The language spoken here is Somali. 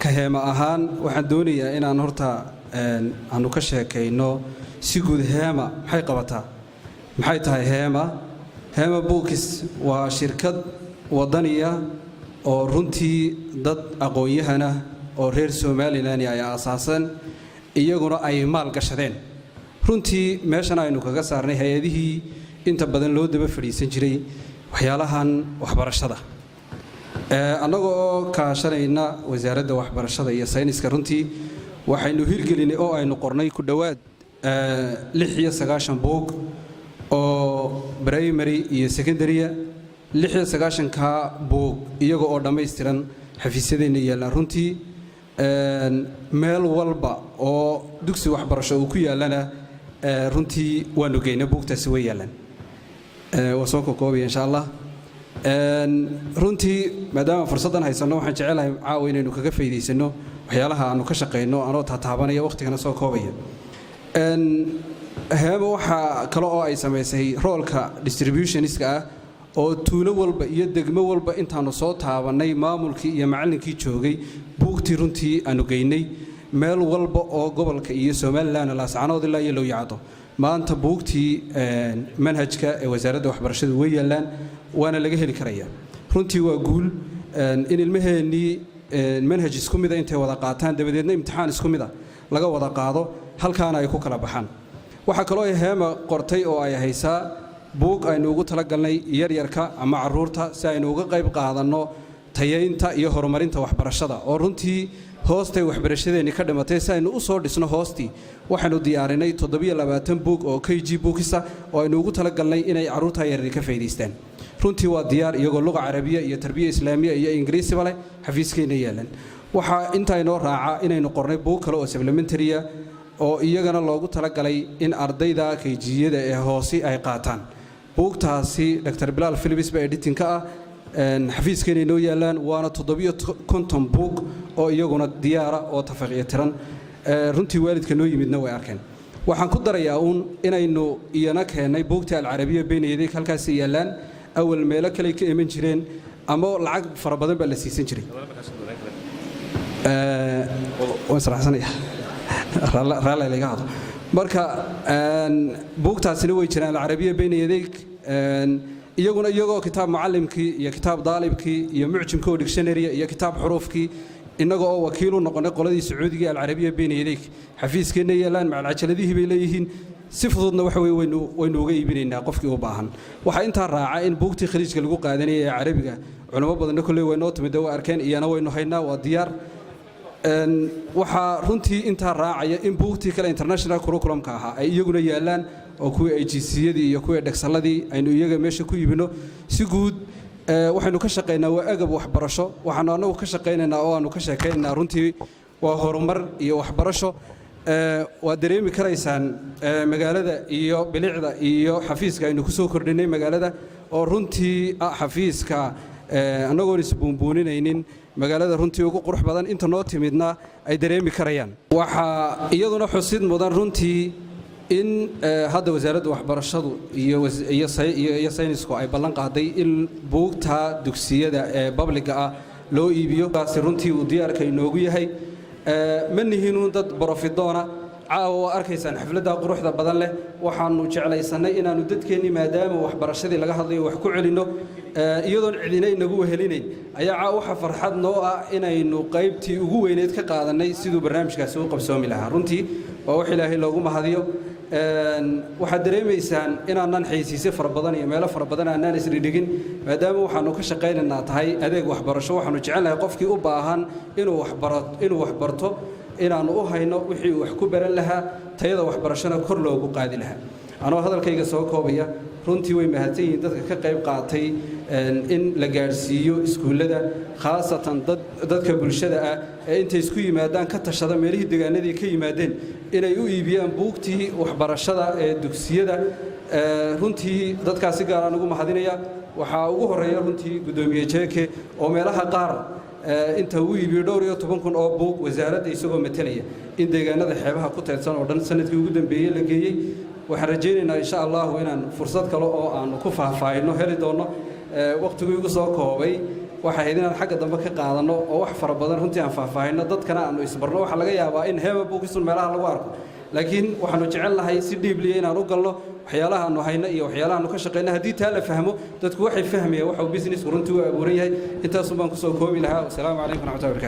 كهما أهان وحدوني إن أنا هرتا أنو كشكينو سيجود هما حي قبتها محيطها هما بوكس وشركة وطنية oo runtii dad aqoon-yahana oo reer Soomaaliland ay aasaasan iyaguna ay maal gashadeen runtii meeshan aynu kaga saarnay hay'adihii inta badan loo daba fadhiisan jiray waxyaalahan waxbarashada annagoo ka shalayna wasaaradda waxbarashada iyo sayniska runtii waxaynu hirgelinay oo aynu qornay ku dhawaad 96 buug oo primary iyo secondary 96 ka buug iyaga oo dhameystiran xafiisyadeenna yeelan runtii meel walba oo dugsi waxbarasho uu ku yaalana runtii waanu geynay buugtaasi way yeelan wasoo koobay insha Allah runtii maadaama fursadan haysano waxaan jecelahay caawa inaynu kaga faa'iideysano waxyaalaha aanu ka shaqeyno anoo taataabanaya waqtigana soo koobaya heema waxa kale oo ay sameysay roolka distributioniska ah oo tuulo walba iyo degmo walba intaanu soo taabanay maamulkii iyo macallinkii joogay buugtii runtii aanu geynay meel walba oo gobolka iyo Soomaaliland la saacanood ilaa iyo loo yaado maanta buugtii manhajka ee wasaaradda waxbarashada way yeelan waana laga heli karayaa runtii waa guul in ilmaheeni manhaj isku mid ah intay wada qaataan dabadeedna imtixaan isku mid ah laga wada qaado halkaana ay ku kala baxaan waxa kale oo heema qortay oo ay haysaa buug aynu ugu talagalnay yaryarka ama caruurta si aynu uga qayb qaadano tayeynta iyo horumarinta waxbarashada oo runtii hoostay waxbarashadeeni ka dhimatay si aynu u soo dhisno hoostii waxaanu diyaarinay 720 buug oo KG buugisa oo aynu ugu talagalnay inay caruurta yaryar ka faa'iideystaan runtii waa diyaar iyagoo luqad carabiya iyo tarbiya islaamiya iyo ingiriisi bale xafiiskeena yeelan waxa inta inoo raaca inaynu qornay buug kale oo supplementary oo iyagana loogu talagalay in ardayda KG-yada ee hoose ay qaataan buugtaasi Dr. Bilal Philips ba editing ka ah xafiiskeena inoo yeelan waana 750 buug oo iyaguna diyaara oo tafaqiitiran runtii waalidka noo yimidna way arkeen waxaan ku darayaa inaynu iyana keenay buugta al-carabiya beenayeeday halkaas yeelan awal meelo kale ka iman jireen ama lacag fara badan baa la siisan jiray waan saraxsanaya raala ilaga hado marka buugtaasina way jiraan al-carabiya beenayeeday iyagoo kitaab macallimkii iyo kitaab daalibkii iyo mucjimka dictionary iyo kitaab xuruufkii inagoo wakiil u noqonay qoladii Sacuudiga al-carabiya beenayeeday xafiiskeena yeelan macalcaladihii bay leeyihiin si fududna waxa waynu uga iibinaynaa qofkii u baahan waxa inta raaca in buugtii khariijka lagu qaadanayay ee carabiga culimo badan kulay way noo timid waa arkeen iyana waynu haynaa waa diyaar waxa runtii inta raacaya in buugtii kale international curriculum-ka ahaa ay iyaguna yeelan oo kuwa AGC-yadii iyo kuwa dhagsaladii aynu iyaga meesha ku iibino si guud waxaanu ka shaqeynaa waa agab waxbarasho waxaanu anagu ka shaqeynaynaa oo aanu ka sheekeynaa runtii waa horumar iyo waxbarasho waa dareemi karaysaan magaalada iyo bilicda iyo xafiiska aynu ku soo kordhinay magaalada oo runtii xafiiska anagoon isbuunbuuninaynin magaalada runtii ugu qurux badan inta noo timidna ay dareemi karayaan waxa iyaduna xusid mudan runtii in hadda wasaaradda waxbarashadu iyo saynisku ay ballan qaaday in buugta dugsiyada ee public ah loo iibiyo taasi runtii uu diyaarka inoogu yahay ma nihiin dad profitoona caawa arkaysaan xafladda quruxda badan leh waxaanu jeclaysanay inaanu dadkeenni maadaama waxbarashadii laga hadlayo wax ku celino iyadoon cidina inagu wehelinayn ayaa caawa waxa farxad noo ah inaynu qaybtii ugu weyneed ka qaadanay siduu barnaamijkaasi u qabsoomi lahaa runtii waa wax ilaahay loogu mahadiyo waxaad dareemaysaan inaanan xaysiisay fara badan iyo meelo fara badan aanan isdhigin maadaama waxaanu ka shaqeynaynaa tahay adeeg waxbarasho waxaanu jecelnahay qofkii u baahan inuu waxbarto inaanu u hayno wixii wax ku baran lahaa tayada waxbarashada kor loogu qaadi lahaa anoo hadalkayga soo koobaya runtii way mahadsan yihiin dadka ka qayb qaatay in la gaarsiiyo iskuulada khaasatan dadka bulshada ah ee intay isku yimaadaan ka tashada meelihii deegaanadii ka yimaadeen inay u iibiyaan buugtii waxbarashada ee dugsiyada runtii dadkaasi gaar aan ugu mahadinaya waxa ugu horeeya runtii gudoomiye jeeke oo meelaha qaar inta uu iibiyo dhowr iyo 10,000 oo buug wasaaradda isagoo metelaya in deegaanada xeebaha ku teedsan oo dhan sanadkii ugu dambeeyay la geeyay waxaan rajaynaynaa insha Allah inaan fursad kale oo aan ku faahfaahino heli doono waqtigu igu soo koobay waxay ahayd inaan xagga dambe ka qaadano oo wax fara badan runtii aan faahfaahino dadkana aanu isbarno waxa laga yaabaa in heeba buukisun meelaha lagu arko laakiin waxaanu jecelnahay si dhiibliya inaan u galno waxyaalaha aanu hayno iyo waxyaalaha aanu ka shaqeyno haddii taa la fahmo dadku waxay fahmayaan waxa uu business runtii u abuuran yahay intaas baan ku soo koobi lahaa. Assalaamu calaykum wa rahmatullahi wa barakatuh.